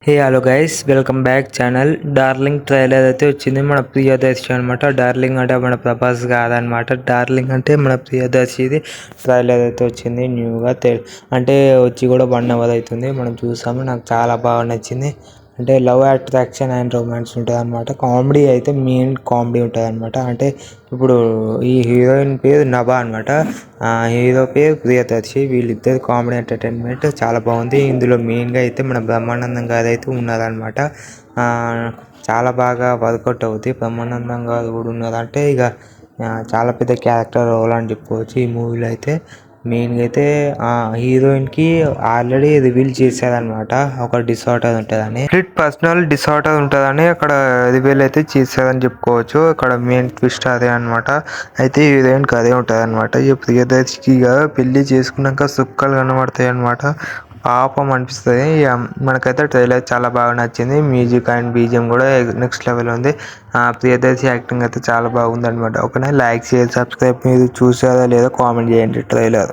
Hey hello guys, welcome back channel. Darling trailer అయితే వచ్చింది. మన ప్రియదర్శి అనమాట. డార్లింగ్ అంటే మన ప్రభాస్ కాదనమాట. డార్లింగ్ అంటే మన ప్రియదర్శిది ట్రైలర్ అయితే వచ్చింది న్యూగా. అంటే వచ్చి కూడా 1 hour అవుతుంది. మనం చూసాము. నాకు చాలా బాగా నచ్చింది. అంటే లవ్ అట్రాక్షన్ అండ్ రొమాన్స్ ఉంటుంది అనమాట. కామెడీ అయితే మెయిన్ కామెడీ ఉంటుంది అనమాట. అంటే ఇప్పుడు ఈ హీరోయిన్ పేరు నభా అనమాట. హీరో పేరు ప్రియదర్శి. వీళ్ళిద్దరు కామెడీ ఎంటర్టైన్మెంట్ చాలా బాగుంది. ఇందులో మెయిన్గా అయితే మన బ్రహ్మానందం గారు అయితే ఉన్నారనమాట. చాలా బాగా వర్కౌట్ అవుతుంది. బ్రహ్మానందం గారు కూడా ఉన్నారంటే ఇక చాలా పెద్ద క్యారెక్టర్ రోల్ అని చెప్పుకోవచ్చు ఈ మూవీలో అయితే. మెయిన్గా అయితే హీరోయిన్కి ఆల్రెడీ రివీల్ చేశారనమాట. ఒక డిసార్డర్ ఉంటుందని, స్ప్లిట్ పర్సనల్ డిసార్డర్ ఉంటుందని అక్కడ రివీల్ అయితే చేశారని చెప్పుకోవచ్చు. అక్కడ మెయిన్ ట్విస్ట్ అదే అనమాట. అయితే హీరోయిన్కి అదే ఉంటుంది అనమాట. ఈ ప్రియదర్శికి పెళ్లి చేసుకున్నాక సుక్కలు కనబడతాయి అనమాట. పాపం అనిపిస్తుంది. మనకైతే ట్రైలర్ చాలా బాగా నచ్చింది. మ్యూజిక్ అండ్ బీజిఎం కూడా నెక్స్ట్ లెవెల్ ఉంది. ప్రియదర్శి యాక్టింగ్ అయితే చాలా బాగుంది అనమాట. ఓకేనా, లైక్ షేర్ సబ్స్క్రైబ్. మీరు చూసారా లేదా కామెంట్ చేయండి ట్రైలర్.